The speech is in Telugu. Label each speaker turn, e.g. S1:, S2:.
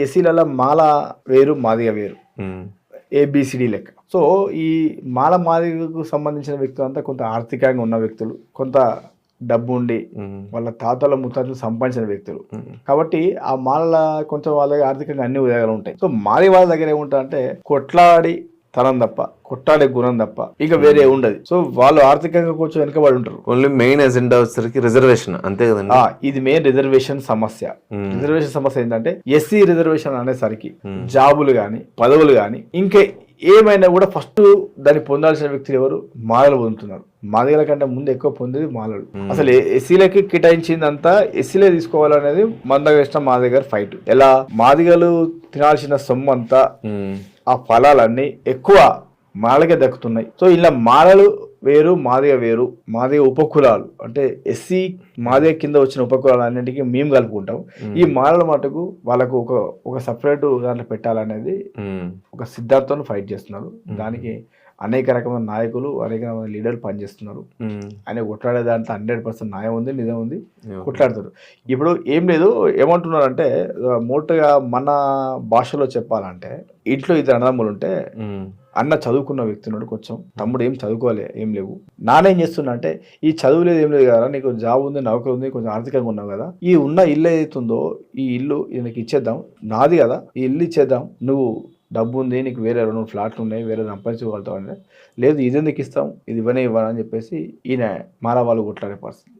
S1: ఎస్సీలలో మాల వేరు మాదిగ వేరు, ఏబిసిడి లెక్క. సో ఈ మాల మాదిగకు సంబంధించిన వ్యక్తులు అంతా కొంత ఆర్థికంగా ఉన్న వ్యక్తులు, కొంత డబ్బు ఉండి వాళ్ళ తాతల ముత్తాతలు సంపాదించిన వ్యక్తులు. కాబట్టి ఆ మాలల కొంచెం వాళ్ళ దగ్గర ఆర్థికంగా అన్ని ఉదయాలు ఉంటాయి. సో మాది వాళ్ళ దగ్గర ఏముంటారంటే కొట్లాడి తనం తప్ప, కొట్టాడే గుణం తప్ప ఇక వేరే ఉండదు. సో వాళ్ళు ఆర్థికంగా కొంచెం వెనకబడి ఉంటారు.
S2: ఓన్లీ మెయిన్ ఎజెండా వచ్చేసరికి రిజర్వేషన్, అంతే కదండి.
S1: ఇది మెయిన్ రిజర్వేషన్ సమస్య. రిజర్వేషన్ సమస్య ఏంటంటే ఎస్సీ రిజర్వేషన్ అనేసరికి జాబులు గాని పదవులు గాని ఇంకా ఏమైనా కూడా ఫస్ట్ దాన్ని పొందాల్సిన వ్యక్తులు ఎవరు? మాలలు పొందుతున్నారు. మాదిగల కంటే ముందు ఎక్కువ పొందేది మాలలు. అసలు ఎస్సీలకి కేటాయించిందంతా ఎస్సీలే తీసుకోవాలనేది మందకృష్ణ మాదిగ గారి ఫైట్. ఎలా మాదిగలు తినాల్సిన సొమ్ము అంతా, ఆ ఫలాలన్నీ ఎక్కువ మాలకే దక్కుతున్నాయి. సో ఇలా మాలలు వేరు మాదిగ వేరు, మాదిగ ఉపకులాలు అంటే ఎస్సీ మాదిగ కింద వచ్చిన ఉపకులాలు అన్నింటికి మేము కలుపుకుంటాం. ఈ మాలల మటుకు వాళ్ళకు ఒక సపరేట్ దాంట్లో పెట్టాలనేది ఒక సిద్ధాంతం ఫైట్ చేస్తున్నారు. దానికి అనేక రకమైన నాయకులు, అనేక రకమైన లీడర్లు పనిచేస్తున్నారు. ఆయన కొట్లాడే దాంట్లో 100% న్యాయం ఉంది, నిజం ఉంది, కొట్లాడతారు. ఇప్పుడు ఏం లేదు, ఏమంటున్నారంటే మోటుగా మన భాషలో చెప్పాలంటే ఇంట్లో 2 అన్నదమ్ములు ఉంటే అన్న చదువుకున్న వ్యక్తి ఉన్నాడు, కొంచెం తమ్ముడు ఏం చదువుకోలే, ఏం లేవు. నానేం చేస్తున్నా అంటే ఈ చదువు లేదు ఏం లేదు కదా, నీకు జాబ్ ఉంది, నౌకరు ఉంది, కొంచెం ఆర్థికంగా ఉన్నావు కదా, ఈ ఉన్న ఇల్లు ఏదైతుందో ఈ ఇల్లు నీకు ఇచ్చేద్దాం, నాది కదా ఈ ఇల్లు ఇచ్చేద్దాం, నువ్వు డబ్బు ఉంది, నీకు వేరే 2 ఫ్లాట్లు ఉన్నాయి, వేరే సంపాదించుకోగలుగుతావు అంటే లేదు, ఇది ఎందుకు ఇస్తాం, ఇది ఇవ్వనే ఇవ్వను అని చెప్పేసి ఈయన మాల వాళ్ళు కొట్లాడే పరిస్థితి.